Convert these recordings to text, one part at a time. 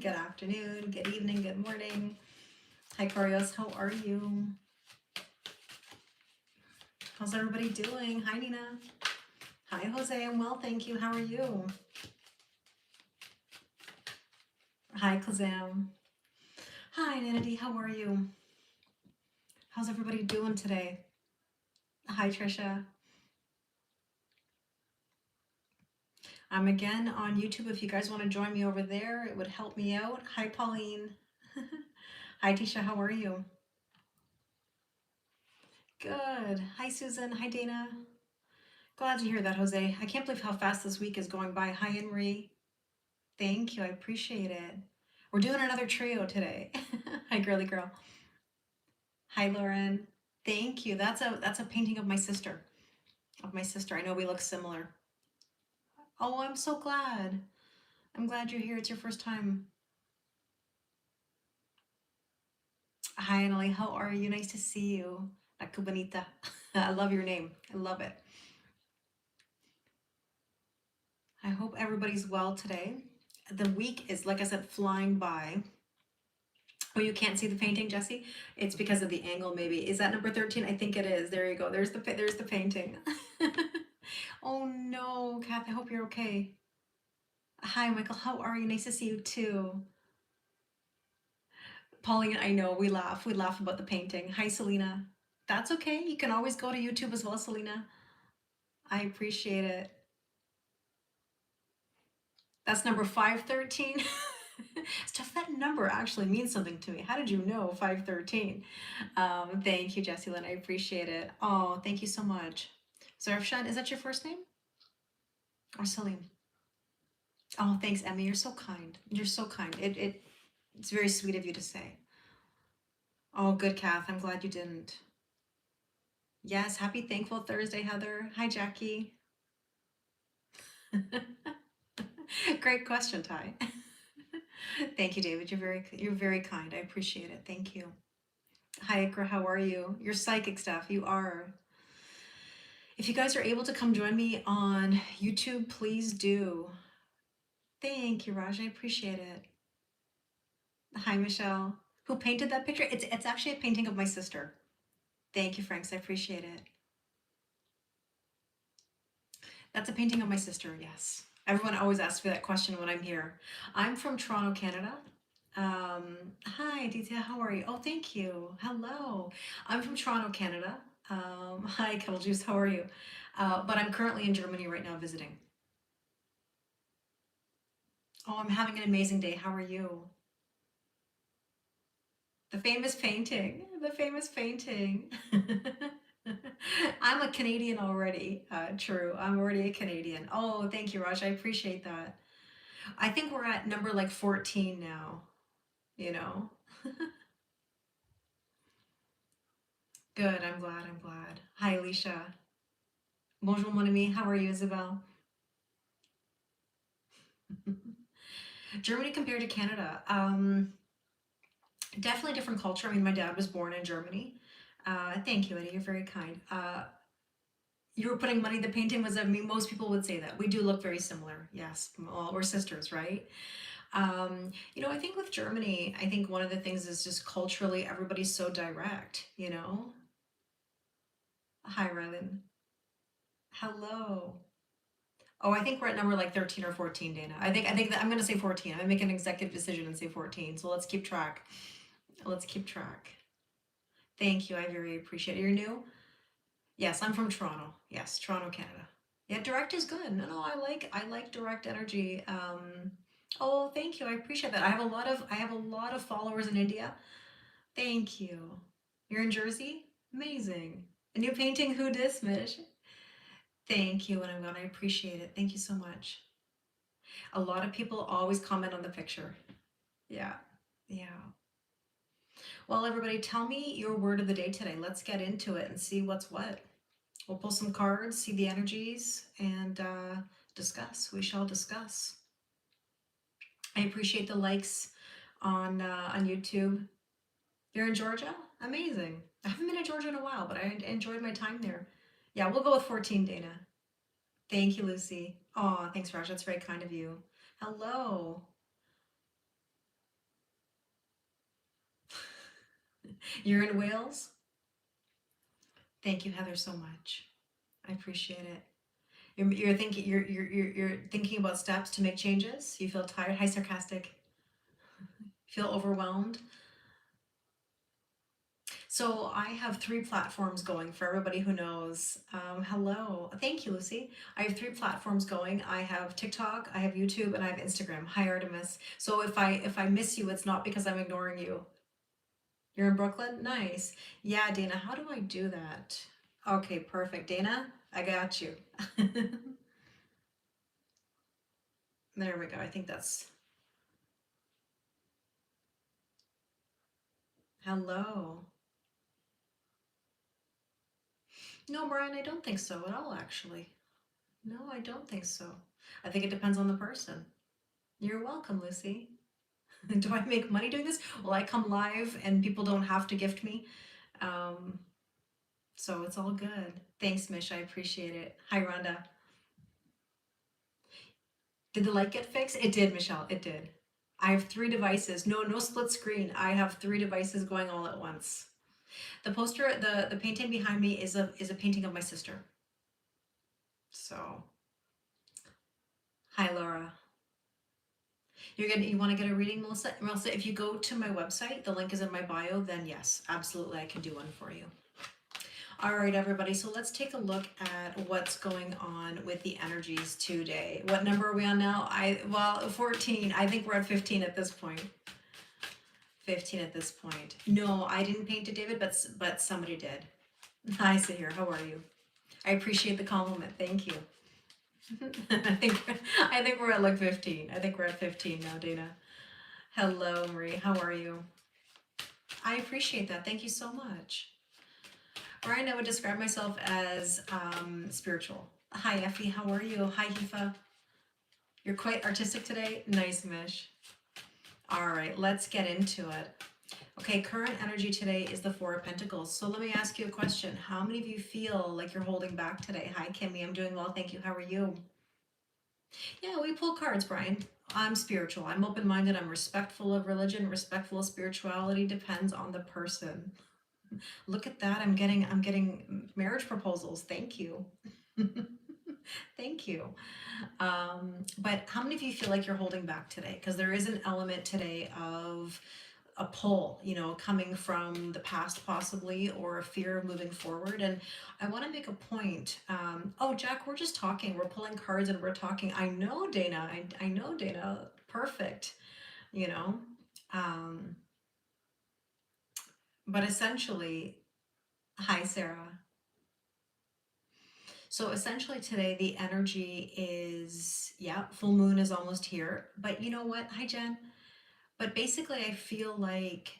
good afternoon, good evening, good morning. Hi, Aquarius, how are you? How's everybody doing? Hi, Nina. Hi, Jose, I'm well, thank you. How are you? Hi, Kazam. Hi, Nanity, how are you? How's everybody doing today? Hi, Trisha. I'm again on YouTube. If you guys want to join me over there, it would help me out. Hi, Pauline. Hi, Tisha, how are you? Good. Hi, Susan. Hi, Dana. Glad to hear that, Jose. I can't believe how fast this week is going by. Hi, Henry. Thank you. I appreciate it. We're doing another trio today. Hi, girly girl. Hi, Lauren. Thank you. That's a painting of my sister. I know we look similar. Oh, I'm so glad. I'm glad you're here. It's your first time. Hi, Annalie. How are you? Nice to see you. La Cubanita. I love your name. I love it. I hope everybody's well today. The week is, like I said, flying by. Oh, you can't see the painting, Jesse? It's because of the angle, maybe. Is that number 13? I think it is. There you go. There's the painting. Oh no, Kath, I hope you're okay. Hi, Michael. How are you? Nice to see you too. Pauline, I know we laugh. We laugh about the painting. Hi, Selena. That's okay. You can always go to YouTube as well, Selena. I appreciate it. That's number 513. Stuff, that number actually means something to me. How did you know 513? Thank you, Jessie Lynn. I appreciate it. Oh, thank you so much. Zarfshan, is that your first name? Or Salim? Oh, thanks, Emmy. You're so kind. You're so kind. It's very sweet of you to say. Oh, good, Kath. I'm glad you didn't. Yes, happy Thankful Thursday, Heather. Hi, Jackie. Great question, Ty. Thank you, David. You're very kind. I appreciate it. Thank you. Hi, Ikra. How are you? You're psychic stuff. You are. If you guys are able to come join me on YouTube, please do. Thank you, Raj. I appreciate it. Hi, Michelle. Who painted that picture? It's actually a painting of my sister. Thank you, Franks. I appreciate it. That's a painting of my sister, yes. Everyone always asks me that question when I'm here. I'm from Toronto, Canada. Hi, Aditya, how are you? Oh, thank you. Hello. I'm from Toronto, Canada. Hi, Kettle Juice, how are you? But I'm currently in Germany right now visiting. Oh, I'm having an amazing day. How are you? The famous painting. The famous painting. I'm a Canadian already. True. I'm already a Canadian. Oh, thank you, Raj. I appreciate that. I think we're at number like 14 now, you know? Good. I'm glad. I'm glad. Hi, Alicia. Bonjour, mon ami. How are you, Isabel? Germany compared to Canada. Definitely different culture. I mean, my dad was born in Germany. Thank you, Eddie. You're very kind. You were putting money. The painting was. I mean, most people would say that we do look very similar. Yes, well, we're sisters, right? I think with Germany, I think one of the things is just culturally, everybody's so direct. Hi, Rylan. Hello. Oh, I think we're at number like 13 or 14, Dana. I think that I'm gonna say 14. I'm gonna make an executive decision and say 14. So let's keep track. Let's keep track. Thank you. I very appreciate it. You're new? Yes, I'm from Toronto. Yes, Toronto, Canada. Yeah, direct is good. No, I like direct energy. Oh, thank you. I appreciate that. I have a lot of followers in India. Thank you. You're in Jersey? Amazing. A new painting, who dis, Mish? Thank you, and I'm gonna appreciate it. Thank you so much. A lot of people always comment on the picture. Yeah. Yeah. Well, everybody, tell me your word of the day today. Let's get into it and see what's what. We'll pull some cards, see the energies, and discuss. We shall discuss. I appreciate the likes on YouTube. You're in Georgia? Amazing. I haven't been to Georgia in a while, but I enjoyed my time there. Yeah, we'll go with 14, Dana. Thank you, Lucy. Oh, thanks, Raj. That's very kind of you. Hello. You're in Wales? Thank you, Heather, so much. I appreciate it. You're thinking you're thinking about steps to make changes. You feel tired. Hi, sarcastic. Feel overwhelmed. So I have 3 platforms going for everybody who knows. Hello, thank you, Lucy. I have 3 platforms going. I have TikTok, I have YouTube, and I have Instagram. Hi, Artemis. So if I miss you, it's not because I'm ignoring you. You're in Brooklyn? Nice. Yeah, Dana, how do I do that? Okay, perfect. Dana, I got you. There we go. I think that's hello. No, Brian, I don't think so at all, actually. No, I don't think so. I think it depends on the person. You're welcome, Lucy. Do I make money doing this? Well, I come live and people don't have to gift me. Um, so it's all good. Thanks, Mish. I appreciate it. Hi, Rhonda. Did the light get fixed? It did, Michelle. It did. I have 3 devices. No, no split screen. I have 3 devices going all at once. The poster, the painting behind me is a painting of my sister. So, hi, Laura. You want to get a reading, Melissa? Melissa, if you go to my website, the link is in my bio, then yes, absolutely, I can do one for you. All right, everybody, so let's take a look at what's going on with the energies today. What number are we on now? Well, 14. I think we're at 15 at this point. 15 at this point. No, I didn't paint it, David, but somebody did. Hi, Sahir. How are you? I appreciate the compliment. Thank you. I think we're at like 15. I think we're at 15 now, Dana. Hello, Marie. How are you? I appreciate that. Thank you so much. Ryan, I would describe myself as spiritual. Hi, Effie. How are you? Hi, Hifa. You're quite artistic today. Nice, Mish. All right, let's get into it. Okay, current energy today is the 4 of Pentacles. So let me ask you a question. How many of you feel like you're holding back today? Hi, Kimmy. I'm doing well. Thank you. How are you? Yeah, we pull cards, Brian. I'm spiritual. I'm open-minded. I'm respectful of religion, respectful of spirituality. Depends on the person. Look at that. I'm getting marriage proposals. Thank you. Thank you. But how many of you feel like you're holding back today? Because there is an element today of a pull, coming from the past possibly, or a fear of moving forward. And I want to make a point. Oh, Jack, we're just talking. We're pulling cards and we're talking. I know, Dana. I know, Dana. Perfect. You know. Um, but essentially, hi, Sarah. So essentially today the energy is, yeah, full moon is almost here. But you know what? Hi, Jen. But basically, I feel like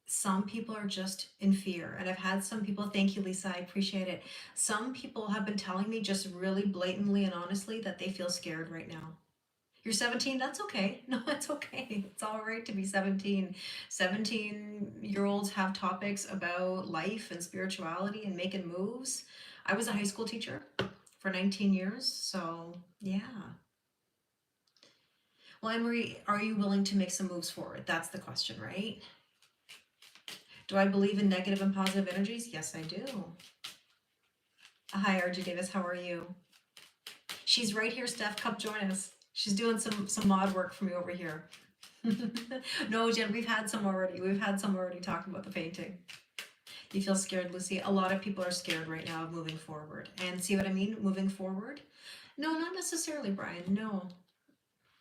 some people are just in fear. And I've had some people, thank you, Lisa, I appreciate it. Some people have been telling me just really blatantly and honestly that they feel scared right now. You're 17, that's okay. No, it's okay. It's all right to be 17. 17-year-olds have topics about life and spirituality and making moves. I was a high school teacher for 19 years, so yeah. Well, Anne-Marie, are you willing to make some moves forward? That's the question, right? Do I believe in negative and positive energies? Yes, I do. Hi, RG Davis. How are you? She's right here, Steph. Come join us. She's doing some mod work for me over here. No, Jen, we've had some already. We've had some already talking about the painting. You feel scared, Lucy? A lot of people are scared right now of moving forward. And see what I mean? Moving forward? No, not necessarily, Brian. No,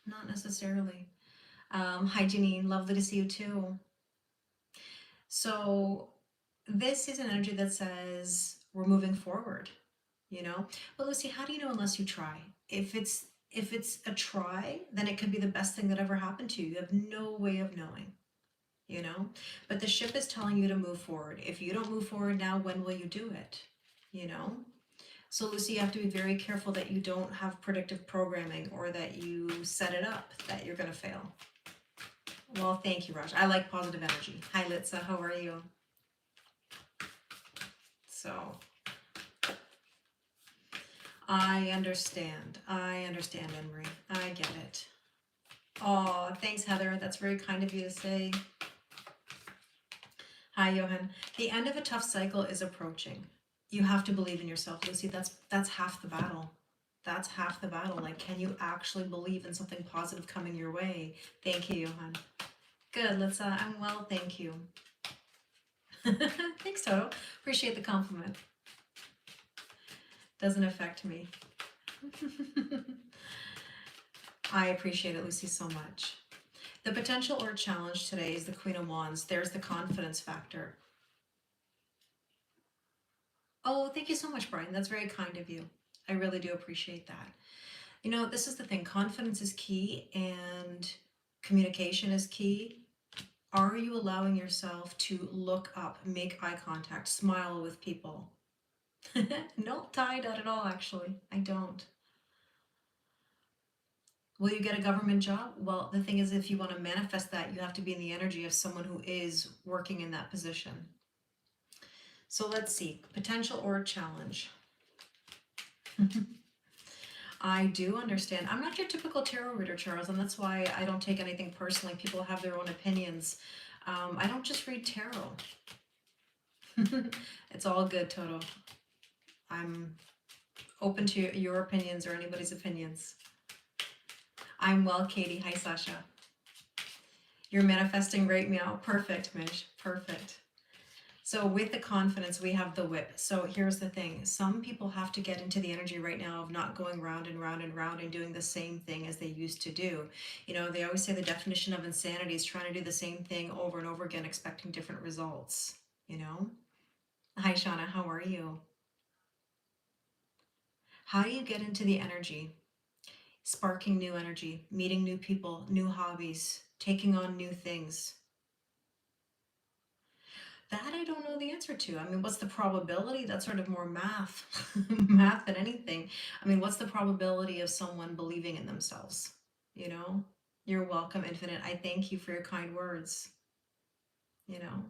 not necessarily. Hi, Janine. Lovely to see you too. So this is an energy that says we're moving forward, But Lucy, how do you know unless you try? If it's a try, then it could be the best thing that ever happened to you. You have no way of knowing, But the ship is telling you to move forward. If you don't move forward now, when will you do it? So Lucy, you have to be very careful that you don't have predictive programming or that you set it up that you're going to fail. Well, thank you, Raj. I like positive energy. Hi, Litsa. How are you? So I understand. Anne-Marie. I get it. Oh, thanks, Heather. That's very kind of you to say. Hi, Johan. The end of a tough cycle is approaching. You have to believe in yourself, Lucy. That's half the battle. That's half the battle. Like, can you actually believe in something positive coming your way? Thank you, Johan. Good, let's, I'm well, thank you. Thanks, Toto. Appreciate the compliment. Doesn't affect me. I appreciate it, Lucy, so much. The potential or challenge today is the Queen of Wands. There's the confidence factor. Oh, thank you so much, Brian. That's very kind of you. I really do appreciate that. You know, this is the thing. Confidence is key and communication is key. Are you allowing yourself to look up, make eye contact, smile with people? No, Ty, not at all, actually. I don't. Will you get a government job? Well, the thing is, if you want to manifest that, you have to be in the energy of someone who is working in that position. So let's see, potential or challenge. I do understand. I'm not your typical tarot reader, Charles, and that's why I don't take anything personally. People have their own opinions. I don't just read tarot. It's all good, Toto. I'm open to your opinions or anybody's opinions. I'm well, Katie. Hi, Sasha. You're manifesting right meow. Perfect, Mish. Perfect. So with the confidence, we have the whip. So here's the thing. Some people have to get into the energy right now of not going round and round and round and doing the same thing as they used to do. You know, they always say the definition of insanity is trying to do the same thing over and over again, expecting different results, you know? Hi, Shauna. How are you? How do you get into the energy? Sparking new energy, meeting new people, new hobbies, taking on new things. That I don't know the answer to. I mean, what's the probability? That's sort of more math, math than anything. I mean, what's the probability of someone believing in themselves? You know, you're welcome, Infinite. I thank you for your kind words. You know,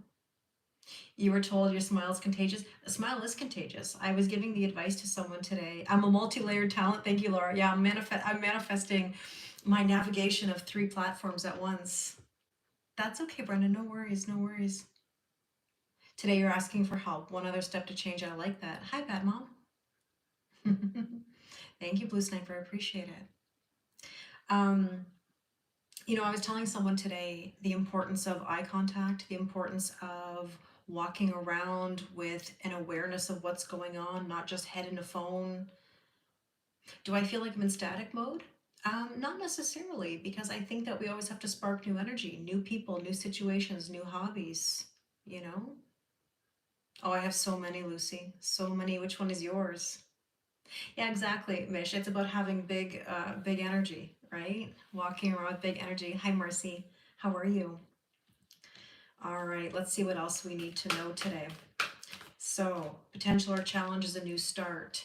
you were told your smile is contagious. A smile is contagious. I was giving the advice to someone today. I'm a multi-layered talent. Thank you, Laura. Yeah, I'm manifesting my navigation of 3 platforms at once. That's okay, Brenda. No worries. No worries. Today you're asking for help. One other step to change. I like that. Hi, Bad Mom. Thank you, Blue Sniper. I appreciate it. You know, I was telling someone today the importance of eye contact, the importance of walking around with an awareness of what's going on, not just head in a phone. Do I feel like I'm in static mode? Not necessarily, because I think that we always have to spark new energy, new people, new situations, new hobbies, you know? Oh, I have so many, Lucy. So many. Which one is yours? Yeah, exactly, Mish. It's about having big energy, right? Walking around with big energy. Hi, Marcy. How are you? All right, let's see what else we need to know today. So, potential or challenge is a new start.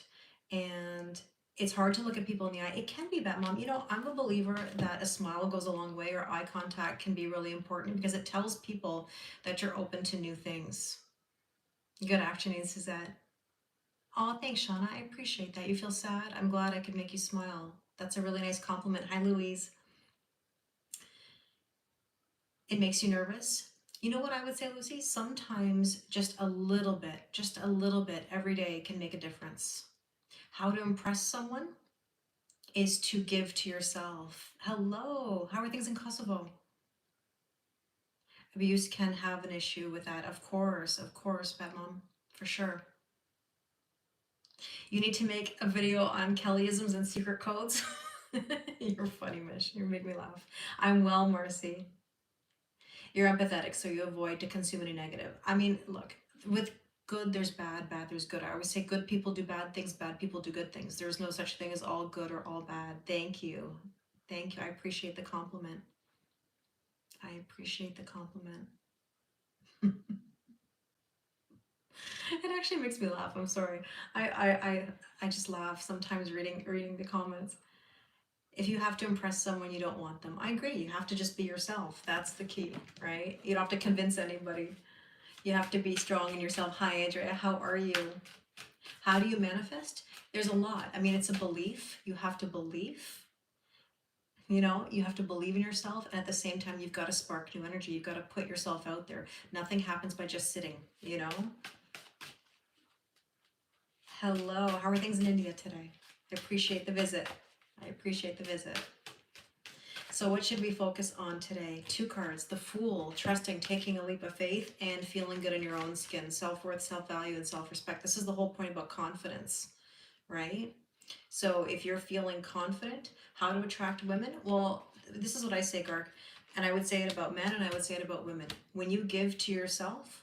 And it's hard to look at people in the eye. It can be bad, Mom. You know, I'm a believer that a smile goes a long way, or eye contact can be really important because it tells people that you're open to new things. Good afternoon, Suzette. Oh, thanks, Shauna. I appreciate that. You feel sad? I'm glad I could make you smile. That's a really nice compliment. Hi, Louise. It makes you nervous. You know what I would say, Lucy? Sometimes just a little bit every day can make a difference. How to impress someone is to give to yourself. Hello, how are things in Kosovo? Abuse can have an issue with that. Of course, Bad Mom, for sure. You need to make a video on Kellyisms and secret codes. You're funny, Mish. You make me laugh. I'm well, Marcy. You're empathetic, so you avoid to consume any negative. I mean, look, with good, there's bad, bad, there's good. I always say good people do bad things, bad people do good things. There's no such thing as all good or all bad. Thank you. Thank you. I appreciate the compliment. I appreciate the compliment. It actually makes me laugh. I'm sorry. I just laugh sometimes reading the comments. If you have to impress someone, you don't want them. I agree. You have to just be yourself. That's the key, right? You don't have to convince anybody. You have to be strong in yourself. Hi, Andrea. How are you? How do you manifest? There's a lot. I mean, it's a belief. You have to believe. You know, you have to believe in yourself, and at the same time, you've got to spark new energy. You've got to put yourself out there. Nothing happens by just sitting, you know? Hello, how are things in India today? I appreciate the visit. I appreciate the visit. So what should we focus on today? Two cards, the Fool, trusting, taking a leap of faith, and feeling good in your own skin, self-worth, self-value, and self-respect. This is the whole point about confidence, right? So if you're feeling confident, how to attract women? Well, this is what I say, Gark, and I would say it about men and I would say it about women. When you give to yourself,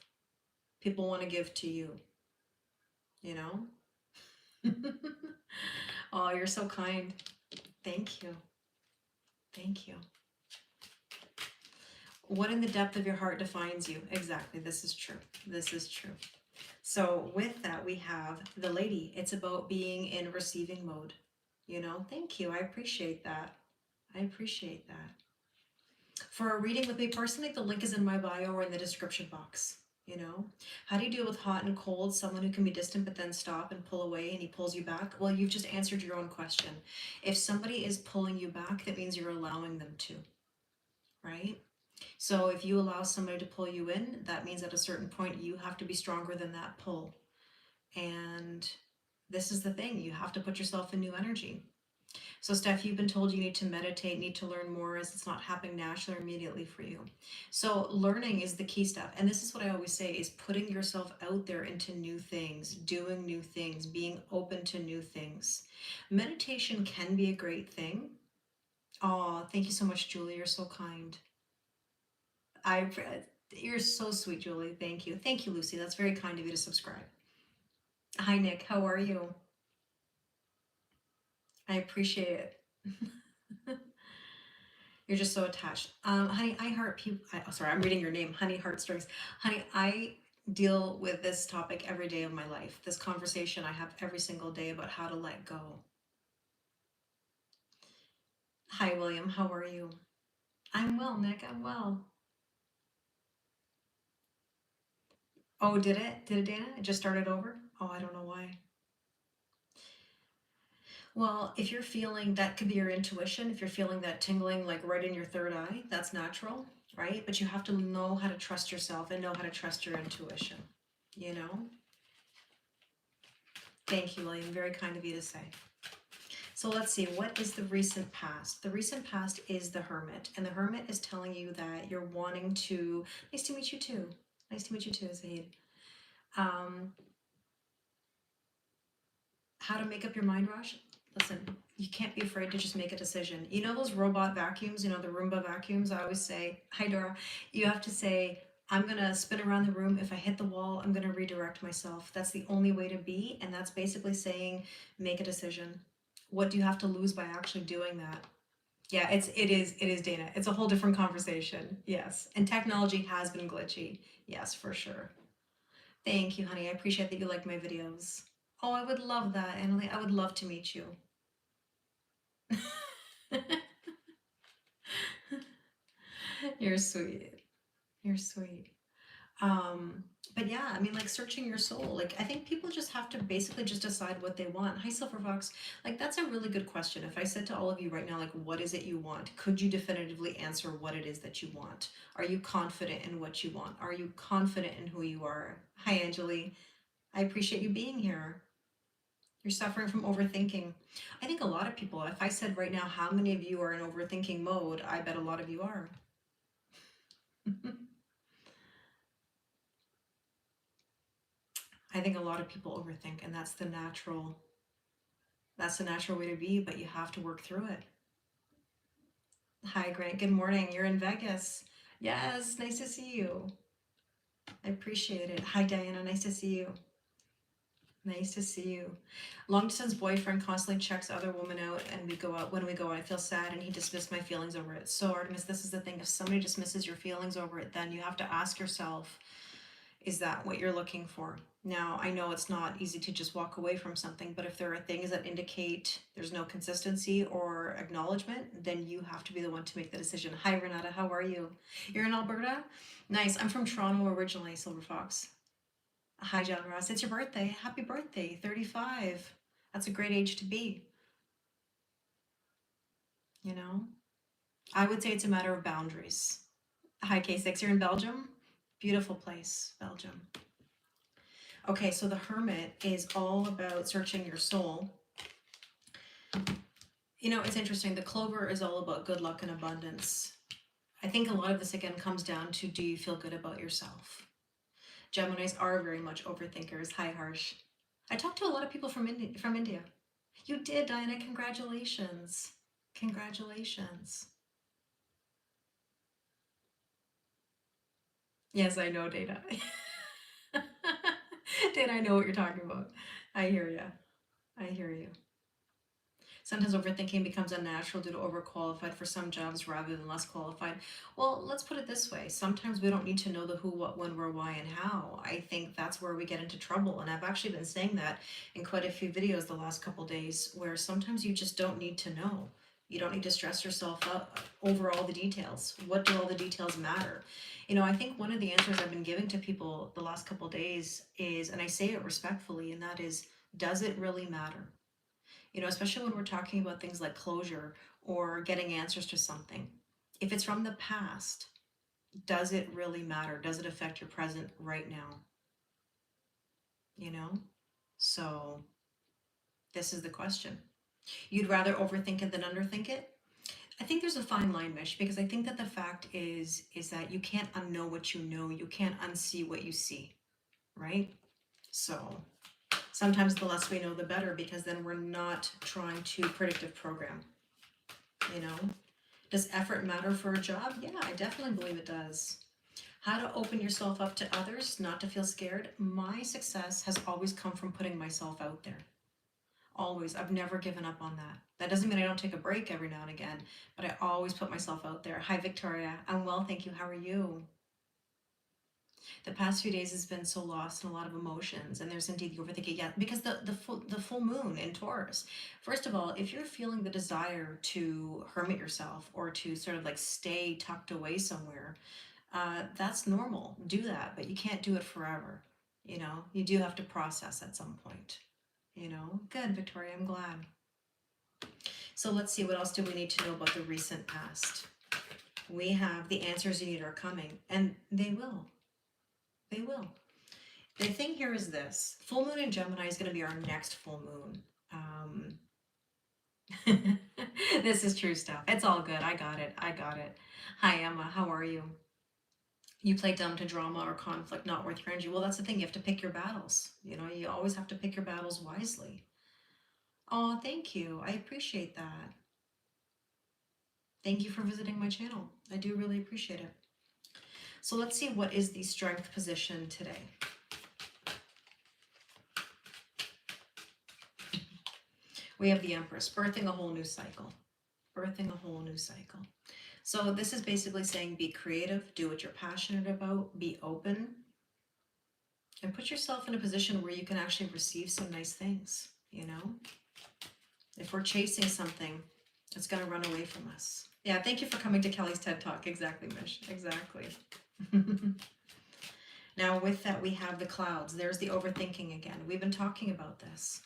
people want to give to you, you know? Oh, you're so kind. Thank you. Thank you. What in the depth of your heart defines you? Exactly. This is true. This is true. So with that, we have the Lady. It's about being in receiving mode. You know, thank you. I appreciate that. I appreciate that. For a reading with me personally, the link is in my bio or in the description box. You know, how do you deal with hot and cold? Someone who can be distant but then stop and pull away and he pulls you back? Well, you've just answered your own question. If somebody is pulling you back, that means you're allowing them to, right? So if you allow somebody to pull you in, that means at a certain point you have to be stronger than that pull. And this is the thing, you have to put yourself in new energy. So Steph, you've been told you need to meditate, need to learn more, as it's not happening naturally or immediately for you. So learning is the key step. And this is what I always say, is putting yourself out there into new things, doing new things, being open to new things. Meditation can be a great thing. Oh, thank you so much, Julie. You're so kind. I, you're so sweet, Julie. Thank you. Thank you, Lucy. That's very kind of you to subscribe. Hi, Nick. How are you? I appreciate it. You're just so attached. Honey, I heart people. Oh, sorry, I'm reading your name. Honey, heartstrings. Honey, I deal with this topic every day of my life. This conversation I have every single day about how to let go. Hi, William. How are you? I'm well, Nick. I'm well. Oh, did it? Did it, Dana? It just started over? Oh, I don't know why. Well, if you're feeling, that could be your intuition. If you're feeling that tingling like right in your third eye, that's natural, right? But you have to know how to trust yourself and know how to trust your intuition, you know? Thank you, William. Very kind of you to say. So let's see, what is the recent past? The recent past is the Hermit, and the Hermit is telling you that you're wanting to, nice to meet you too. Nice to meet you too, Zahid. How to make up your mind, Rush? Listen, you can't be afraid to just make a decision. You know those robot vacuums, you know, the Roomba vacuums? I always say, hi Dora, you have to say, I'm going to spin around the room. If I hit the wall, I'm going to redirect myself. That's the only way to be. And that's basically saying, make a decision. What do you have to lose by actually doing that? Yeah, it is Dana. It's a whole different conversation. Yes. And technology has been glitchy. Yes, for sure. Thank you, honey. I appreciate that you like my videos. Oh, I would love that, Annalie. I would love to meet you. You're sweet. You're sweet. Um, but yeah, I mean, like searching your soul. Like, I think people just have to basically just decide what they want. Hi, Silver Fox. Like, that's a really good question. If I said to all of you right now, like, what is it you want? Could you definitively answer what it is that you want? Are you confident in what you want? Are you confident in who you are? Hi, Angeli. I appreciate you being here. You're suffering from overthinking. I think a lot of people, if I said right now, how many of you are in overthinking mode, I bet a lot of you are. I think a lot of people overthink, and that's the natural way to be, but you have to work through it. Hi, Grant. Good morning. You're in Vegas. Yes, nice to see you. I appreciate it. Hi, Diana. Nice to see you. Nice to see you. Long distance boyfriend constantly checks other women out, and we go out. When we go out, I feel sad, and he dismissed my feelings over it. So, Artemis, this is the thing. If somebody dismisses your feelings over it, then you have to ask yourself, is that what you're looking for? Now, I know it's not easy to just walk away from something, but if there are things that indicate there's no consistency or acknowledgement, then you have to be the one to make the decision. Hi, Renata. How are you? You're in Alberta? Nice. I'm from Toronto originally, Silver Fox. Hi, John Ross. It's your birthday. Happy birthday, 35. That's a great age to be, you know? I would say it's a matter of boundaries. Hi, K6, you're in Belgium? Beautiful place, Belgium. Okay, so the Hermit is all about searching your soul. You know, it's interesting. The Clover is all about good luck and abundance. I think a lot of this again comes down to, do you feel good about yourself? Geminis are very much overthinkers. Hi, Harsh. I talked to a lot of people from India. You did, Diana. Congratulations. Congratulations. Yes, I know, Dana. Dana, I know what you're talking about. I hear you. I hear you. Sometimes overthinking becomes unnatural due to overqualified for some jobs rather than less qualified. Well, let's put it this way. Sometimes we don't need to know the who, what, when, where, why, and how. I think that's where we get into trouble. And I've actually been saying that in quite a few videos the last couple days, where sometimes you just don't need to know. You don't need to stress yourself up over all the details. What do all the details matter? You know, I think one of the answers I've been giving to people the last couple days is, and I say it respectfully, and that is, does it really matter? You know, especially when we're talking about things like closure or getting answers to something. If it's from the past, does it really matter? Does it affect your present right now? You know? So this is the question. You'd rather overthink it than underthink it? I think there's a fine line, Mish, because I think that the fact is that you can't unknow what you know. You can't unsee what you see, right? So sometimes the less we know, the better, because then we're not trying to predictive program, you know? Does effort matter for a job? Yeah, I definitely believe it does. How to open yourself up to others, not to feel scared. My success has always come from putting myself out there. Always. I've never given up on that. That doesn't mean I don't take a break every now and again, but I always put myself out there. Hi, Victoria. I'm well, thank you. How are you? The past few days has been so lost in a lot of emotions, and there's indeed the overthinking. Yeah, because the full moon in Taurus. First of all, if you're feeling the desire to hermit yourself or to sort of like stay tucked away somewhere, that's normal. Do that, but you can't do it forever. You know, you do have to process at some point. You know, good, Victoria. I'm glad. So let's see, what else do we need to know about the recent past? We have the answers you need are coming, and they will. They will. The thing here is this: full moon in Gemini is going to be our next full moon. This is true stuff. It's all good. I got it. I got it. Hi, Emma. How are you? You play dumb to drama or conflict not worth your energy. Well, that's the thing. You have to pick your battles. You know, you always have to pick your battles wisely. Oh, thank you. I appreciate that. Thank you for visiting my channel. I do really appreciate it. So let's see, what is the strength position today? We have the Empress, birthing a whole new cycle. Birthing a whole new cycle. So this is basically saying, be creative, do what you're passionate about, be open, and put yourself in a position where you can actually receive some nice things, you know? If we're chasing something, it's going to run away from us. Yeah, thank you for coming to Kelly's TED Talk. Exactly, Mish. Exactly. Now, with that, we have the clouds. There's the overthinking again. We've been talking about this.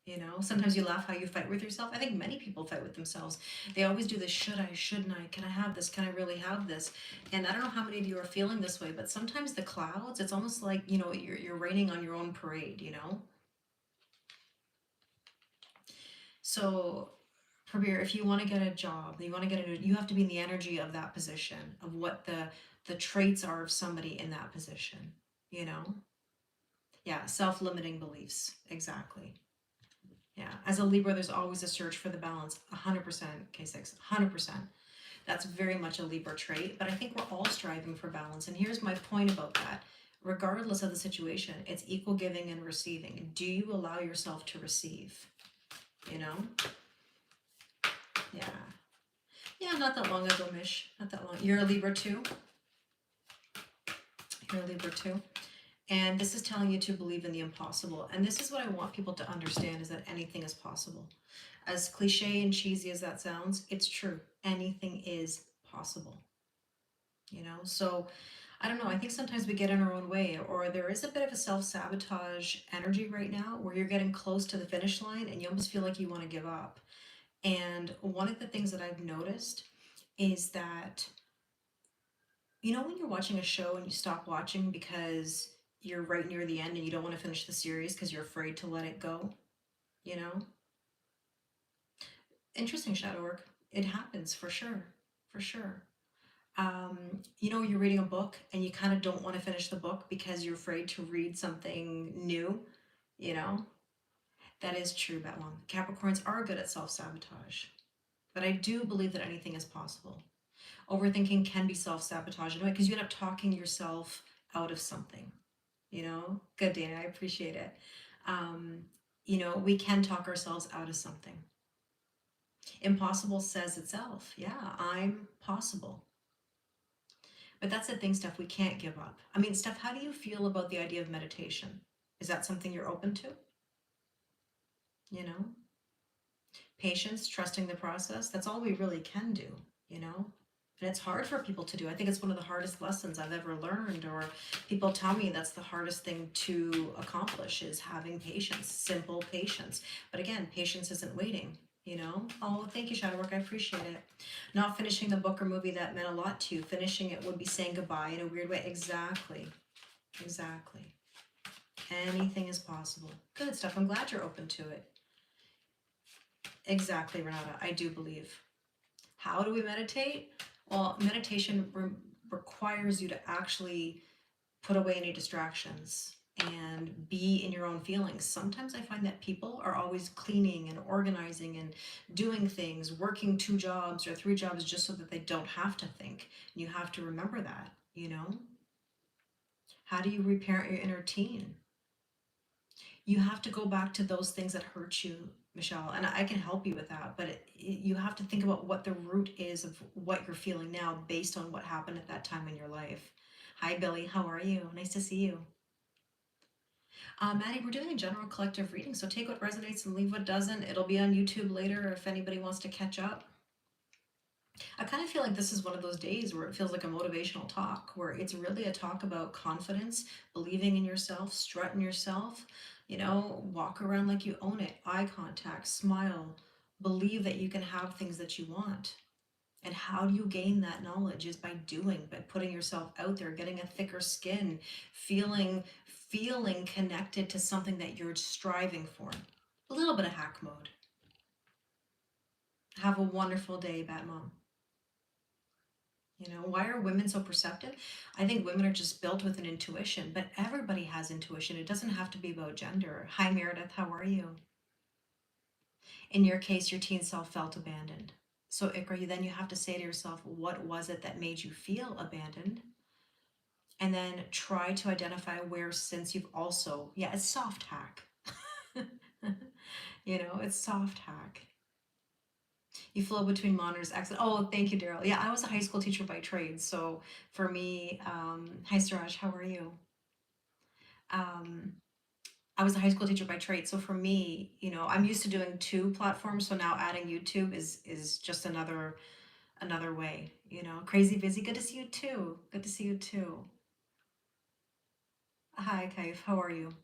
You know, sometimes you laugh how you fight with yourself. I think many people fight with themselves. They always do this, should I, shouldn't I, can I have this, can I really have this? And I don't know how many of you are feeling this way, but sometimes the clouds, it's almost like, you know, you're raining on your own parade, you know? So, Prabir, if you want to get a job, you want to get a new, you have to be in the energy of that position, of what the traits are of somebody in that position, you know? Yeah, self-limiting beliefs, exactly. Yeah, as a Libra, there's always a search for the balance, 100%, K6, 100%. That's very much a Libra trait, but I think we're all striving for balance. And here's my point about that. Regardless of the situation, it's equal giving and receiving. Do you allow yourself to receive? You know? Yeah. Yeah, not that long ago, Mish. Not that long. You're a Libra too? You're a Libra too? And this is telling you to believe in the impossible. And this is what I want people to understand, is that anything is possible. As cliche and cheesy as that sounds, it's true. Anything is possible. You know, so I don't know. I think sometimes we get in our own way, or there is a bit of a self-sabotage energy right now where you're getting close to the finish line and you almost feel like you want to give up. And one of the things that I've noticed is that, you know, when you're watching a show and you stop watching because you're right near the end and you don't want to finish the series because you're afraid to let it go, you know? Interesting shadow work. It happens for sure, for sure. You know, you're reading a book and you kind of don't want to finish the book because you're afraid to read something new, you know? That is true, Batmom. Capricorns are good at self-sabotage, but I do believe that anything is possible. Overthinking can be self-sabotage in a way because you end up talking yourself out of something, you know? Good, Dana, I appreciate it. Um, you know, we can talk ourselves out of something. Impossible says itself. Yeah, I'm possible. But that's the thing, Steph, we can't give up. I mean, Steph, how do you feel about the idea of meditation? Is that something you're open to? You know, patience, trusting the process, that's all we really can do, you know? And it's hard for people to do. I think it's one of the hardest lessons I've ever learned, or people tell me that's the hardest thing to accomplish is having patience, simple patience. But again, patience isn't waiting, you know? Oh, thank you, Shadowwork. I appreciate it. Not finishing the book or movie that meant a lot to you. Finishing it would be saying goodbye in a weird way. Exactly. Exactly. Anything is possible. Good stuff. I'm glad you're open to it. Exactly, Renata. I do believe. How do we meditate? Well, meditation requires you to actually put away any distractions and be in your own feelings. Sometimes I find that people are always cleaning and organizing and doing things, working 2 jobs or 3 jobs just so that they don't have to think. And you have to remember that, you know? How do you reparent your inner teen? You have to go back to those things that hurt you, Michelle, and I can help you with that, but you have to think about what the root is of what you're feeling now based on what happened at that time in your life. Hi, Billy. How are you? Nice to see you. Maddie, we're doing a general collective reading, so take what resonates and leave what doesn't. It'll be on YouTube later if anybody wants to catch up. I kind of feel like this is one of those days where it feels like a motivational talk, where it's really a talk about confidence, believing in yourself, strutting yourself, you know, walk around like you own it, eye contact, smile, believe that you can have things that you want. And how do you gain that knowledge is by doing, by putting yourself out there, getting a thicker skin, feeling connected to something that you're striving for. A little bit of hack mode. Have a wonderful day, Bad Mom. You know, why are women so perceptive? I think women are just built with an intuition, but everybody has intuition. It doesn't have to be about gender. Hi, Meredith, how are you? In your case, your teen self felt abandoned. So, Ikra, then you have to say to yourself, what was it that made you feel abandoned? And then try to identify where, since you've also, yeah, it's soft hack. You know, it's soft hack. You flow between monitors. Excellent. Oh, thank you, Daryl. Yeah, I was a high school teacher by trade. So for me, hi, Suraj, how are you? Um, I was a high school teacher by trade. So for me, you know, I'm used to doing 2 platforms. So now adding YouTube is just another way, you know. Crazy busy. Good to see you too. Good to see you too. Hi, Kaif. How are you?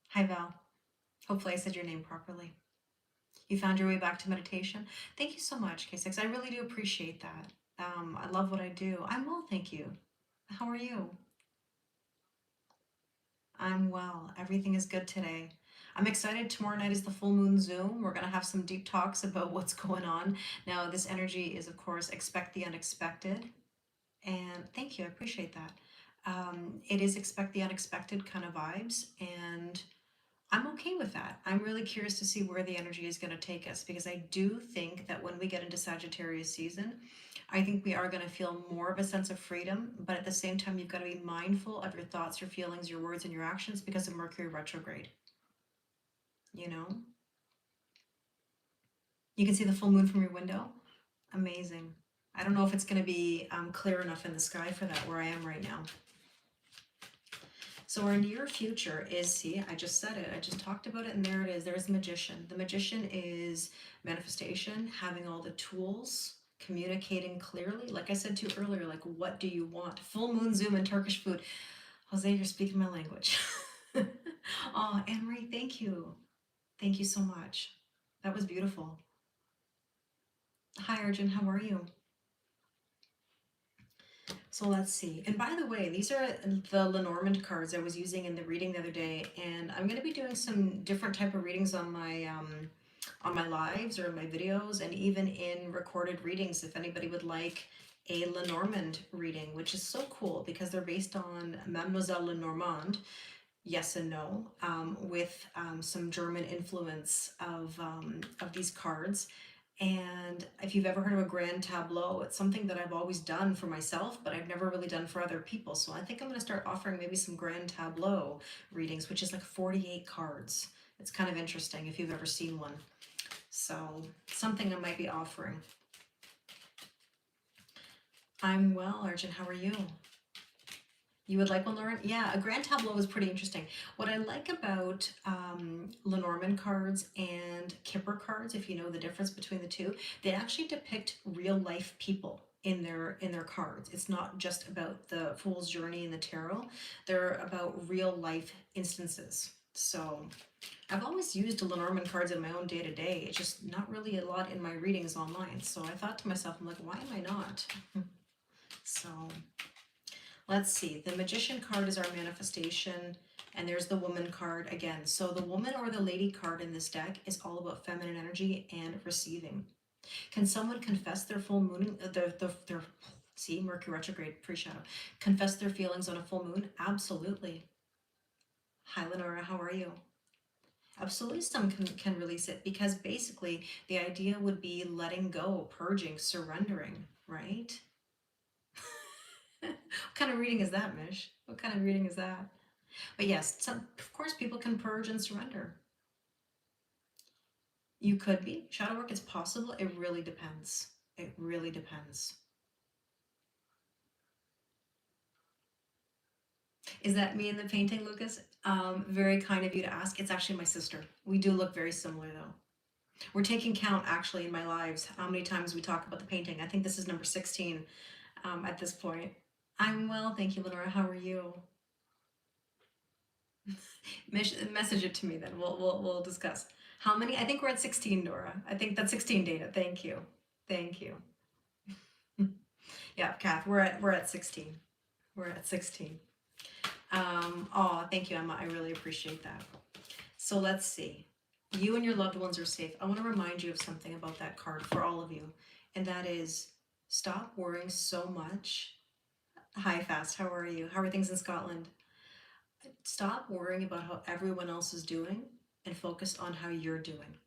Hi, Val. Hopefully I said your name properly. You found your way back to meditation. Thank you so much, K6. I really do appreciate that. I love what I do. I'm well, thank you. How are you? I'm well. Everything is good today. I'm excited. Tomorrow night is the full moon Zoom. We're going to have some deep talks about what's going on. Now, this energy is, of course, expect the unexpected. And thank you. I appreciate that. It is expect the unexpected kind of vibes. And I'm okay with that. I'm really curious to see where the energy is going to take us because I do think that when we get into Sagittarius season, I think we are going to feel more of a sense of freedom, but at the same time, you've got to be mindful of your thoughts, your feelings, your words, and your actions because of Mercury retrograde. You know, you can see the full moon from your window. Amazing. I don't know if it's going to be clear enough in the sky for that where I am right now. So our near future is, see, I just said it, I just talked about it, and there it is. There's the magician. The magician is manifestation, having all the tools, communicating clearly. Like I said to you earlier, like, what do you want? Full moon Zoom and Turkish food. Jose, you're speaking my language. Oh, Anne-Marie, thank you. Thank you so much. That was beautiful. Hi, Arjun, how are you? So let's see. And by the way, these are the Lenormand cards I was using in the reading the other day, and I'm going to be doing some different type of readings on my lives or in my videos, and even in recorded readings if anybody would like a Lenormand reading, which is so cool because they're based on Mademoiselle Lenormand, yes and no, with some German influence of these cards. And if you've ever heard of a grand tableau, it's something that I've always done for myself, but I've never really done for other people. So I think I'm going to start offering maybe some grand tableau readings, which is like 48 cards. It's kind of interesting if you've ever seen one. So something I might be offering. I'm well, Arjun. How are you? You would like one, Lauren? Yeah, a grand tableau is pretty interesting. What I like about Lenormand cards and Kipper cards, if you know the difference between the two, they actually depict real life people in their cards. It's not just about the Fool's Journey and the tarot. They're about real life instances. So I've always used Lenormand cards in my own day to day. It's just not really a lot in my readings online. So I thought to myself, I'm like, why am I not? So let's see. The Magician card is our manifestation, and there's the Woman card again. So the Woman or the Lady card in this deck is all about feminine energy and receiving. Can someone confess their full moon, their see, Mercury retrograde pre-shadow, confess their feelings on a full moon? Absolutely. Hi, Lenora, how are you? Absolutely, some can release it, because basically the idea would be letting go, purging, surrendering, right? What kind of reading is that, Mish? What kind of reading is that? But yes, some, of course, people can purge and surrender. You could be. Shadow work is possible. It really depends. It really depends. Is that me in the painting, Lucas? Very kind of you to ask. It's actually my sister. We do look very similar, though. We're taking count, actually, in my lives, how many times we talk about the painting. I think this is number 16 at this point. I'm well, thank you, Lenora. How are you? Message it to me then. We'll discuss. How many? I think we're at 16, Dora. I think that's 16 data. Thank you. Thank you. Yeah, Kath, we're at 16. We're at 16. Oh, thank you, Emma. I really appreciate that. So let's see. You and your loved ones are safe. I want to remind you of something about that card for all of you, and that is stop worrying so much. Hi, Fast. How are you? How are things in Scotland? Stop worrying about how everyone else is doing and focus on how you're doing.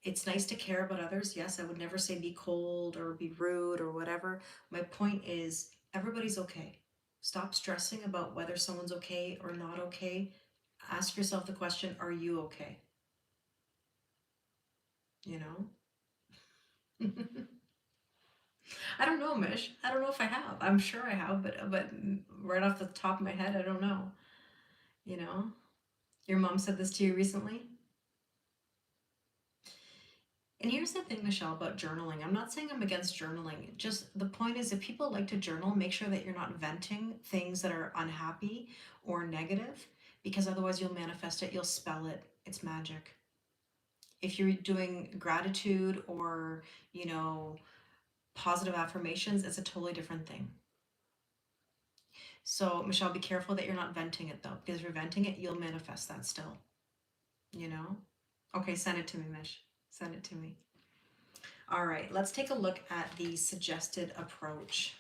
It's nice to care about others. Yes, I would never say be cold or be rude or whatever. My point is everybody's okay. Stop stressing about whether someone's okay or not okay. Ask yourself the question, are you okay? You know? I don't know, Mish. I don't know if I have. I'm sure I have, but right off the top of my head, I don't know. You know? Your mom said this to you recently? And here's the thing, Michelle, about journaling. I'm not saying I'm against journaling. Just the point is, if people like to journal, make sure that you're not venting things that are unhappy or negative, because otherwise you'll manifest it, you'll spell it. It's magic. If you're doing gratitude or, you know, positive affirmations, it's a totally different thing. So, Michelle, be careful that you're not venting it though, because if you're venting it, you'll manifest that still. You know? Okay, send it to me, Mish. Send it to me. All right, let's take a look at the suggested approach.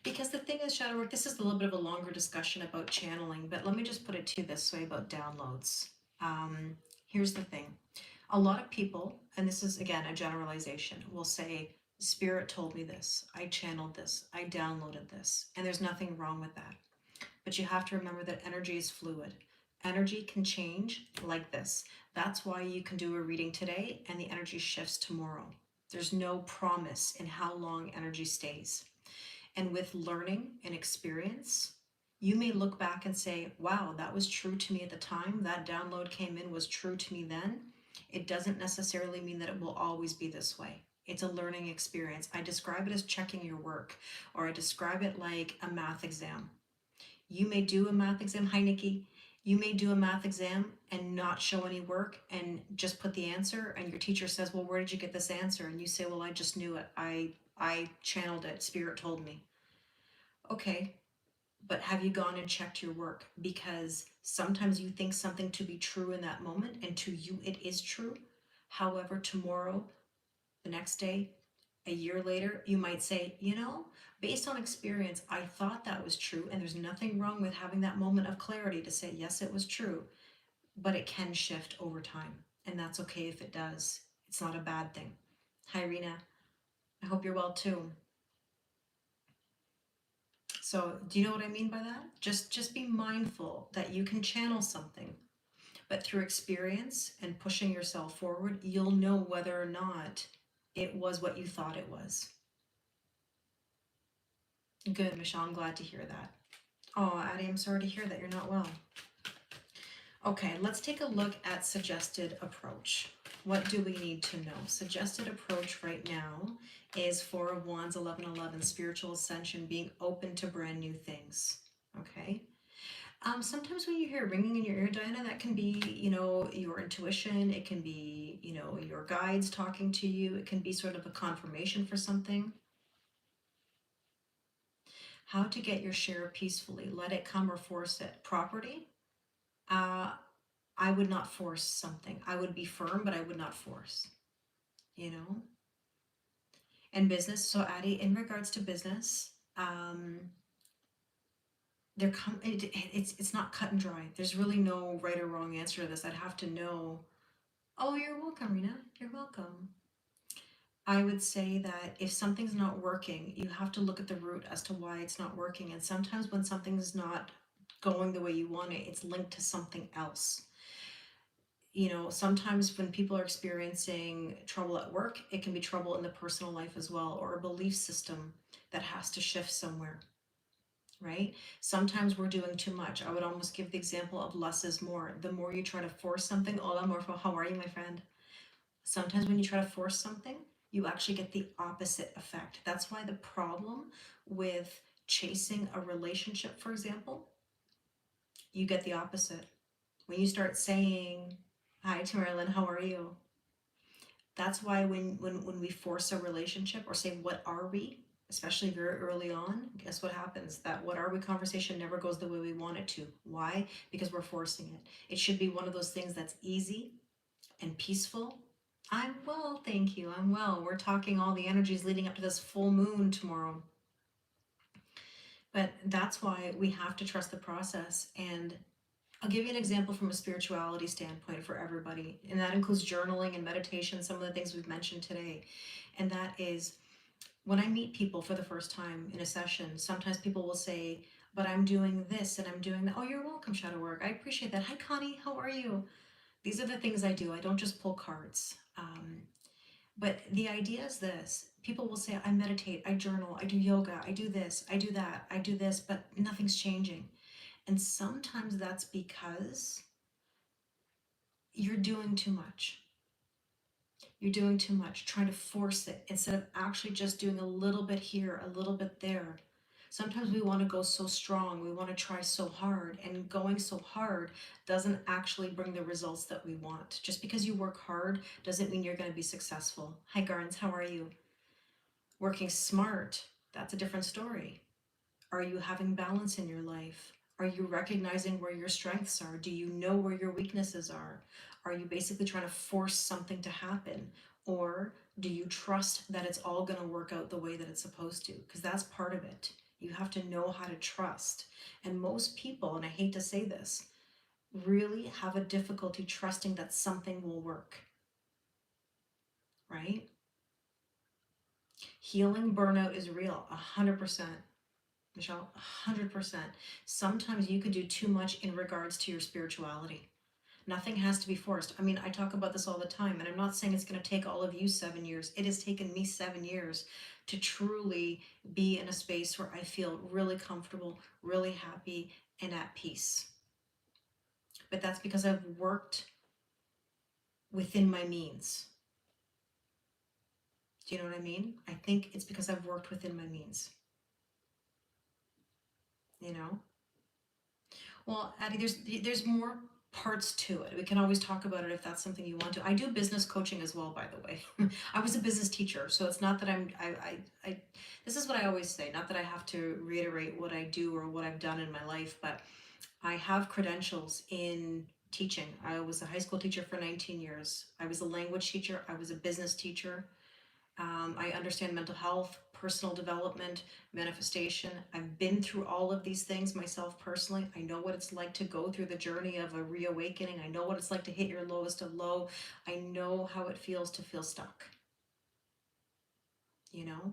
Because the thing is, shadow work, this is a little bit of a longer discussion about channeling, but let me just put it to you this way about downloads. Here's the thing. A lot of people, and this is again a generalization, will say, Spirit told me this, I channeled this, I downloaded this, and there's nothing wrong with that. But you have to remember that energy is fluid. Energy can change like this. That's why you can do a reading today and the energy shifts tomorrow. There's no promise in how long energy stays. And with learning and experience, you may look back and say, wow, that was true to me at the time. That download came in, was true to me then. It doesn't necessarily mean that it will always be this way. It's a learning experience. I describe it as checking your work, or I describe it like a math exam. You may do a math exam, hi Nikki, You may do a math exam and not show any work and just put the answer, and your teacher says, well, where did you get this answer? And you say, well, I just knew it. I channeled it. Spirit told me. Okay, but have you gone and checked your work? Because sometimes you think something to be true in that moment, and to you it is true. However, tomorrow, the next day, a year later, you might say, you know, based on experience, I thought that was true, and there's nothing wrong with having that moment of clarity to say, yes, it was true, but it can shift over time, and that's okay if it does. It's not a bad thing. Hi, Rena. I hope you're well too. So, do you know what I mean by that? Just be mindful that you can channel something, but through experience and pushing yourself forward, you'll know whether or not it was what you thought it was. Good, Michelle. I'm glad to hear that. Oh, Addie, I'm sorry to hear that you're not well. Okay, let's take a look at suggested approach. What do we need to know? Suggested approach right now is Four of Wands, 1111, spiritual ascension, being open to brand new things. Okay. Sometimes when you hear ringing in your ear, Diana, that can be, you know, your intuition. It can be, you know, your guides talking to you. It can be sort of a confirmation for something. How to get your share peacefully. Let it come or force it. Property. I would not force something. I would be firm, but I would not force, you know? And business. So Addie, in regards to business, it's not cut and dry. There's really no right or wrong answer to this. I'd have to know. Oh, you're welcome, Rena. You're welcome. I would say that if something's not working, you have to look at the root as to why it's not working. And sometimes when something's not going the way you want it, it's linked to something else. You know, sometimes when people are experiencing trouble at work, it can be trouble in the personal life as well, or a belief system that has to shift somewhere, right? Sometimes we're doing too much. I would almost give the example of less is more. The more you try to force something, hola Morpho, how are you, my friend? Sometimes when you try to force something, you actually get the opposite effect. That's why the problem with chasing a relationship, for example, you get the opposite. When you start saying, hi, Marilyn, how are you? That's why when we force a relationship or say, what are we? Especially very early on, guess what happens? That what are we conversation never goes the way we want it to. Why? Because we're forcing it. It should be one of those things that's easy and peaceful. I'm well, thank you. I'm well. We're talking all the energies leading up to this full moon tomorrow. But that's why we have to trust the process. And I'll give you an example from a spirituality standpoint for everybody. And that includes journaling and meditation, some of the things we've mentioned today. And that is when I meet people for the first time in a session, sometimes people will say, but I'm doing this and I'm doing that. Oh, you're welcome, Shadow Work. I appreciate that. Hi, Connie. How are you? These are the things I do. I don't just pull cards. But the idea is this. People will say, I meditate, I journal, I do yoga, I do this, I do that, I do this, but nothing's changing. And sometimes that's because you're doing too much. You're doing too much, trying to force it instead of actually just doing a little bit here, a little bit there. Sometimes we want to go so strong, we want to try so hard, and going so hard doesn't actually bring the results that we want. Just because you work hard doesn't mean you're going to be successful. Hi, Garns, how are you? Working smart, that's a different story. Are you having balance in your life? Are you recognizing where your strengths are? Do you know where your weaknesses are? Are you basically trying to force something to happen? Or do you trust that it's all going to work out the way that it's supposed to? Because that's part of it. You have to know how to trust. And most people, and I hate to say this, really have a difficulty trusting that something will work, right? Healing burnout is real, 100%. Michelle, 100%. Sometimes you could do too much in regards to your spirituality. Nothing has to be forced. I mean, I talk about this all the time, and I'm not saying it's going to take all of you 7 years. It has taken me 7 years to truly be in a space where I feel really comfortable, really happy, and at peace. But that's because I've worked within my means. Do you know what I mean? I think it's because I've worked within my means. You know? Well, Addie, there's more parts to it. We can always talk about it if that's something you want to. I do business coaching as well, by the way. I was a business teacher, so it's not that I this is what I always say, not that I have to reiterate what I do or what I've done in my life, but I have credentials in teaching. I was a high school teacher for 19 years. I was a language teacher. I was a business teacher. I understand mental health, personal development, manifestation. I've been through all of these things myself personally. I know what it's like to go through the journey of a reawakening. I know what it's like to hit your lowest of low. I know how it feels to feel stuck, you know?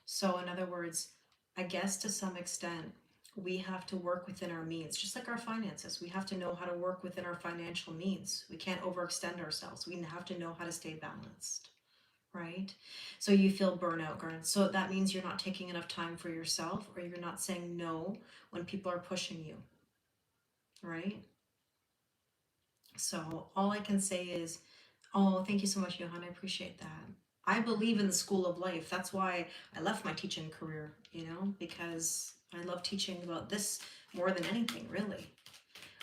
So, in other words, I guess to some extent, we have to work within our means, just like our finances. We have to know how to work within our financial means. We can't overextend ourselves. We have to know how to stay balanced, right? So you feel burnout, Garnet. So that means you're not taking enough time for yourself, or you're not saying no when people are pushing you, right? So all I can say is, oh, thank you so much, Johan. I appreciate that. I believe in the school of life. That's why I left my teaching career, because I love teaching about this more than anything, really.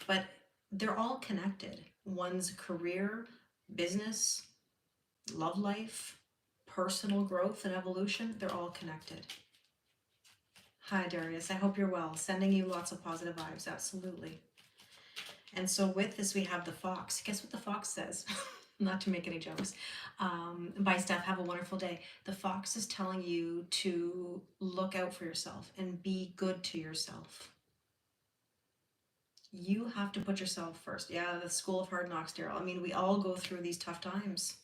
But they're all connected. One's career, business, love life, personal growth and evolution, they're all connected. Hi, Darius. I hope you're well. Sending you lots of positive vibes. Absolutely. And so with this, we have the fox. Guess what the fox says? Not to make any jokes. Bye, Steph. Have a wonderful day. The fox is telling you to look out for yourself and be good to yourself. You have to put yourself first. Yeah, the school of hard knocks, Daryl. I mean, we all go through these tough times.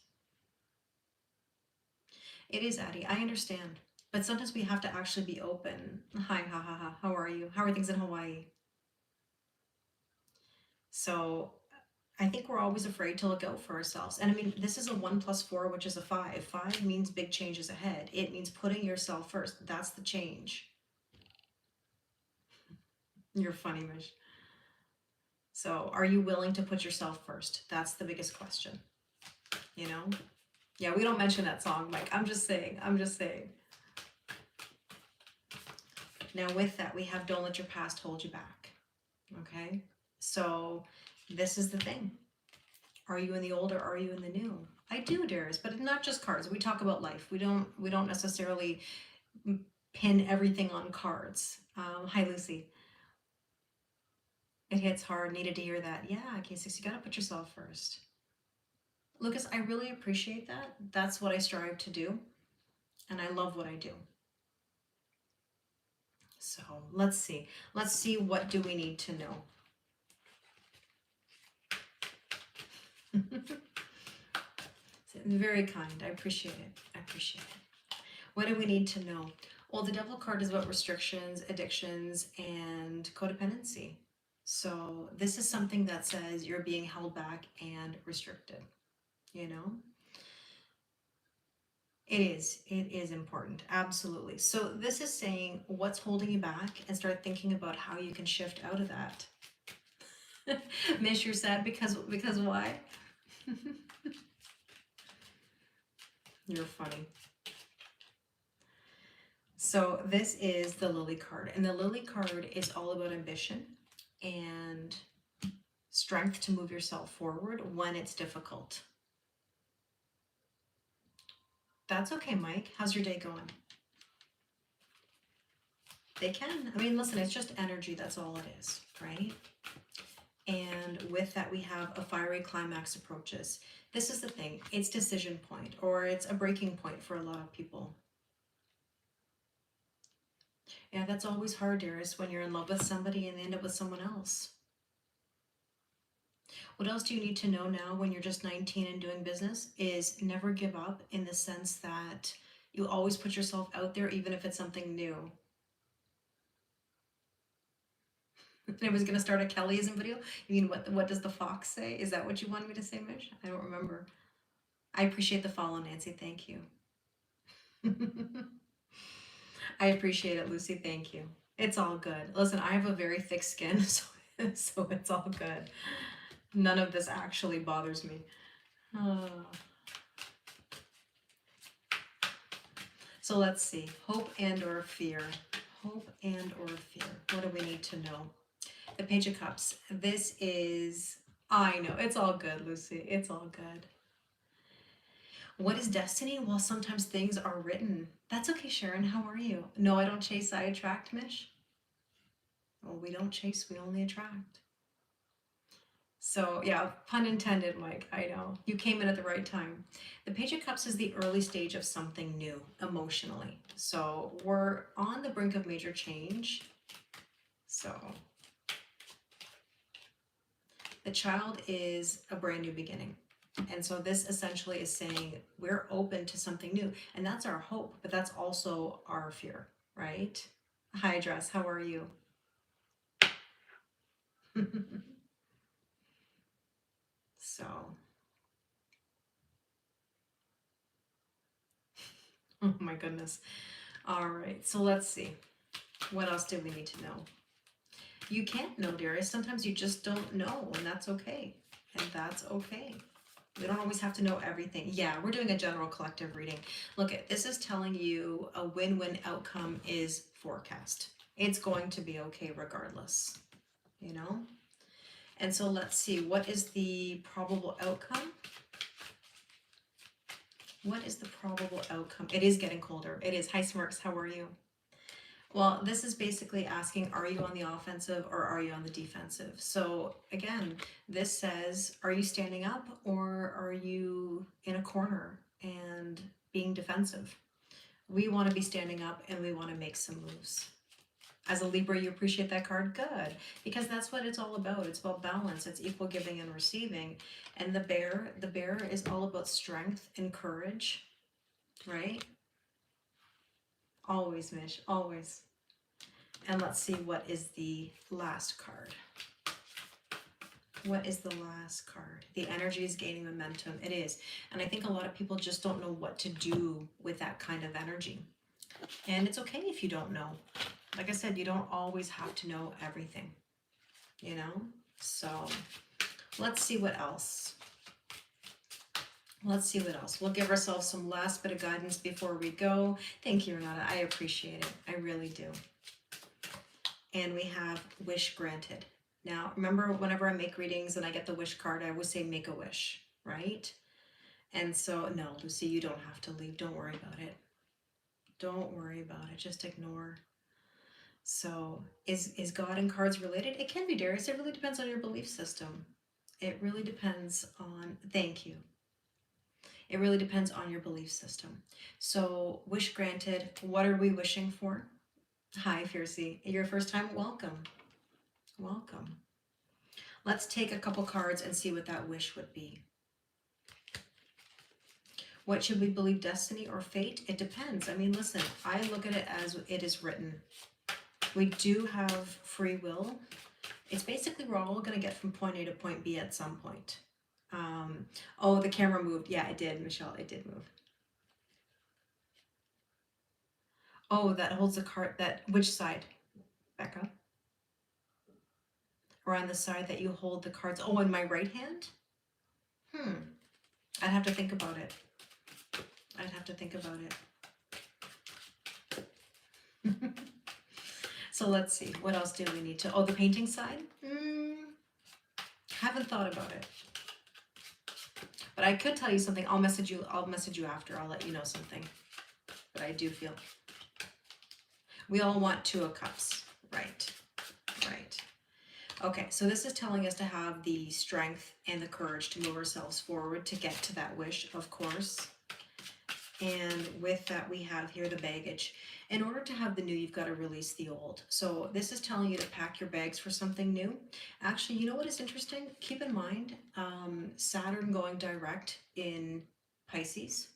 It is, Addie. I understand. But sometimes we have to actually be open. Hi, ha, ha, ha. How are you? How are things in Hawaii? So I think we're always afraid to look out for ourselves. And I mean, this is a 1+4, which is a 5. 5 means big changes ahead. It means putting yourself first. That's the change. You're funny, Mish. So are you willing to put yourself first? That's the biggest question. Yeah, we don't mention that song, Mike. I'm just saying. Now with that, we have don't let your past hold you back. Okay? So this is the thing. Are you in the old or are you in the new? I do, Darius, but not just cards. We talk about life. We don't necessarily pin everything on cards. Hi, Lucy. It hits hard. Needed to hear that. Yeah, K6, you got to put yourself first. Lucas, I really appreciate that. That's what I strive to do. And I love what I do. So let's see. Let's see, what do we need to know? Very kind. I appreciate it. What do we need to know? Well, the Devil card is about restrictions, addictions, and codependency. So this is something that says you're being held back and restricted, It is important, absolutely. So this is saying what's holding you back, and start thinking about how you can shift out of that. Mish, you're sad because why? You're funny. So this is the Lily card, and the Lily card is all about ambition and strength to move yourself forward when it's difficult. That's okay, Mike. How's your day going? They can. I mean, listen, it's just energy. That's all it is, right? And with that, we have a fiery climax approaches. This is the thing. It's decision point, or it's a breaking point for a lot of people. Yeah, that's always hard, dearest, when you're in love with somebody and they end up with someone else. What else do you need to know now when you're just 19 and doing business is never give up, in the sense that you always put yourself out there, even if it's something new. I was going to start a Kellyism video. You mean, what does the fox say? Is that what you wanted me to say, Mish? I don't remember. I appreciate the follow, Nancy. Thank you. I appreciate it, Lucy. Thank you. It's all good. Listen, I have a very thick skin, so it's all good. None of this actually bothers me. So let's see. Hope and or fear. Hope and or fear. What do we need to know? The Page of Cups. This is, I know, it's all good, Lucy. It's all good. What is destiny? Well, sometimes things are written. That's okay, Sharon. How are you? No, I don't chase, I attract, Mish. Well, we don't chase, we only attract. So, yeah, pun intended, Mike. I know. You came in at the right time. The Page of Cups is the early stage of something new emotionally. So, we're on the brink of major change. So, the child is a brand new beginning. And so this essentially is saying we're open to something new. And that's our hope, but that's also our fear, right? Hi, Dress. How are you? So, oh my goodness. All right. So let's see. What else do we need to know? You can't know, dearest. Sometimes you just don't know, and that's okay. And that's okay. We don't always have to know everything. Yeah, we're doing a general collective reading. Look, this is telling you a win-win outcome is forecast. It's going to be okay regardless, you know? And so let's see, what is the probable outcome? What is the probable outcome? It is getting colder. It is. Hi, Smirks. How are you? Well, this is basically asking, are you on the offensive or are you on the defensive? So again, this says, are you standing up or are you in a corner and being defensive? We want to be standing up and we want to make some moves. As a Libra, you appreciate that card? Good. Because that's what it's all about. It's about balance. It's equal giving and receiving. And the bear is all about strength and courage, right? Always, Mish, always. And let's see, what is the last card? What is the last card? The energy is gaining momentum. It is. And I think a lot of people just don't know what to do with that kind of energy. And it's okay if you don't know. Like I said, you don't always have to know everything, you know? So let's see what else. Let's see what else. We'll give ourselves some last bit of guidance before we go. Thank you, Renata. I appreciate it. I really do. And we have wish granted. Now, remember, whenever I make readings and I get the wish card, I always say make a wish, right? And so, no, Lucy, you don't have to leave. Don't worry about it. Don't worry about it. Just ignore. So, is God and cards related? It can be, Darius. It really depends on your belief system. It really depends on, thank you. It really depends on your belief system. So, wish granted, what are we wishing for? Hi, Fiercey. Your first time? Welcome. Welcome. Let's take a couple cards and see what that wish would be. What should we believe, destiny or fate? It depends. I mean, listen, I look at it as it is written. We do have free will. It's basically we're all going to get from point A to point B at some point. Oh, the camera moved. Yeah, it did, Michelle. It did move. Oh, that holds the card. That, which side? Becca? Or on the side that you hold the cards. Oh, in my right hand? I'd have to think about it. I'd have to think about it. So let's see. What else do we need to... Oh, the painting side? Haven't thought about it. But I could tell you something. I'll message you after. I'll let you know something. But I do feel... We all want 2 of Cups. Right. Right. Okay, so this is telling us to have the strength and the courage to move ourselves forward to get to that wish, of course. And with that, we have here the baggage. In order to have the new, you've got to release the old. So this is telling you to pack your bags for something new. Actually, you know what is interesting? Keep in mind, Saturn going direct in Pisces.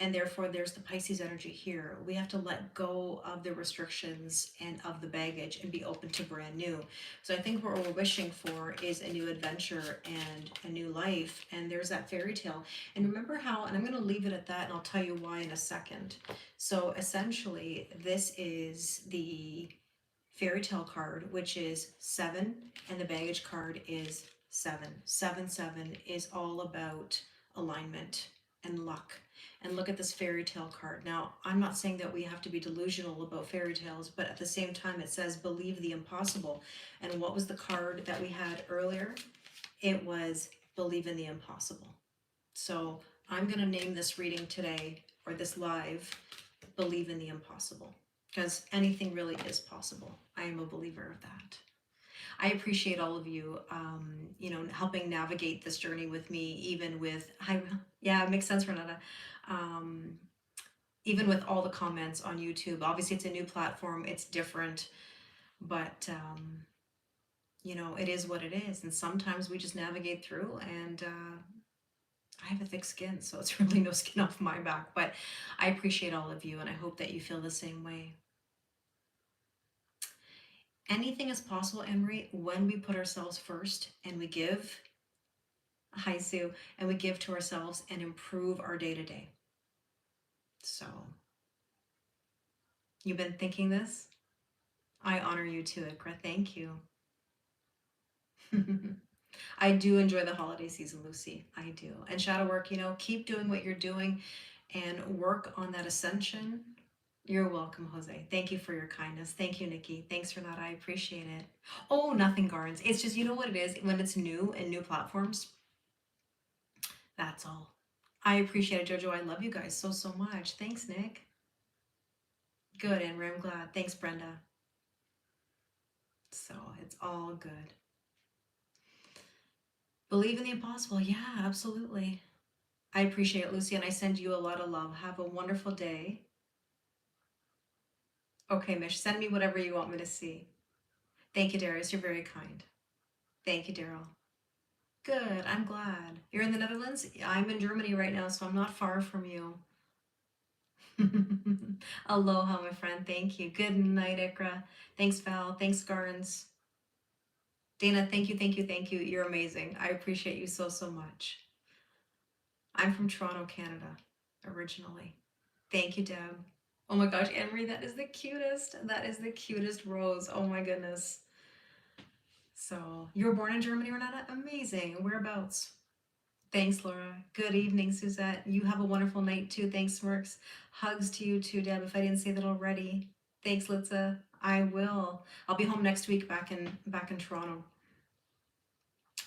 And therefore, there's the Pisces energy here. We have to let go of the restrictions and of the baggage and be open to brand new. So I think what we're wishing for is a new adventure and a new life. And there's that fairy tale. And remember how, and I'm going to leave it at that and I'll tell you why in a second. So essentially, this is the fairy tale card, which is 7, and the baggage card is 7. 7, 7 is all about alignment and luck. and look at this fairy tale card. Now, I'm not saying that we have to be delusional about fairy tales, but at the same time, it says believe the impossible. And what was the card that we had earlier? It was believe in the impossible. So I'm going to name this reading today, or this live, believe in the impossible, because anything really is possible. I am a believer of that. I appreciate all of you, helping navigate this journey with me, even with, yeah, it makes sense, Renata. Even with all the comments on YouTube. Obviously, it's a new platform, it's different, but, it is what it is. And sometimes we just navigate through, and I have a thick skin, so it's really no skin off my back. But I appreciate all of you, and I hope that you feel the same way. Anything is possible, Emery, when we put ourselves first and we give. Hi, Sue. And we give to ourselves and improve our day to day. So, you've been thinking this? I honor you too, Ikra. Thank you. I do enjoy the holiday season, Lucy. I do. And shadow work, keep doing what you're doing and work on that ascension. You're welcome, Jose. Thank you for your kindness. Thank you, Nikki. Thanks for that. I appreciate it. Oh, nothing, Garns. It's just, you know what it is? When it's new and new platforms, that's all. I appreciate it, Jojo. I love you guys so, so much. Thanks, Nick. Good, Henry. I'm glad. Thanks, Brenda. So it's all good. Believe in the impossible. Yeah, absolutely. I appreciate it, Lucy, and I send you a lot of love. Have a wonderful day. Okay, Mish, send me whatever you want me to see. Thank you, Darius. You're very kind. Thank you, Daryl. Good. I'm glad. You're in the Netherlands? I'm in Germany right now, so I'm not far from you. Aloha, my friend. Thank you. Good night, Ikra. Thanks, Val. Thanks, Garns. Dana, thank you, thank you, thank you. You're amazing. I appreciate you so, so much. I'm from Toronto, Canada, originally. Thank you, Deb. Oh my gosh, Anne-Marie, that is the cutest. That is the cutest rose. Oh my goodness. So, you were born in Germany, Renata? Amazing. Whereabouts? Thanks, Laura. Good evening, Suzette. You have a wonderful night too. Thanks, Smirks. Hugs to you too, Deb, if I didn't say that already. Thanks, Litza. I will. I'll be home next week back in Toronto.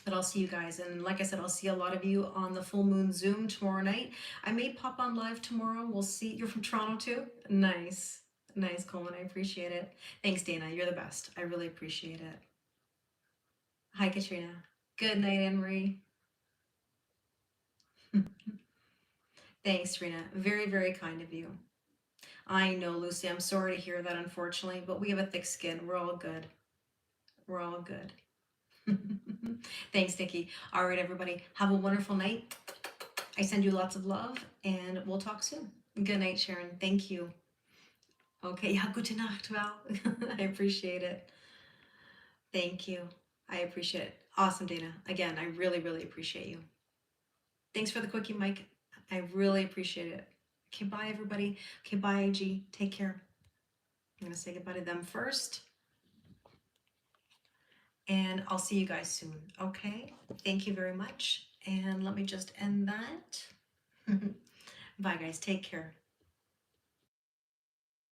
But I'll see you guys. And like I said, I'll see a lot of you on the full moon Zoom tomorrow night. I may pop on live tomorrow. We'll see. You're from Toronto too? Nice. Nice, Coleman. I appreciate it. Thanks, Dana. You're the best. I really appreciate it. Hi, Katrina. Good night, Anne-Marie. Thanks, Trina. Very, very kind of you. I know, Lucy. I'm sorry to hear that, unfortunately, but we have a thick skin. We're all good. We're all good. Thanks, Nikki. All right, everybody. Have a wonderful night. I send you lots of love, and we'll talk soon. Good night, Sharon. Thank you. Okay, ja, gute Nacht, Val. I appreciate it. Thank you. I appreciate it. Awesome, Dana. Again, I really, really appreciate you. Thanks for the quickie, Mike. I really appreciate it. Okay, bye, everybody. Okay, bye, AG. Take care. I'm going to say goodbye to them first. And I'll see you guys soon, okay? Thank you very much. And let me just end that. Bye, guys. Take care.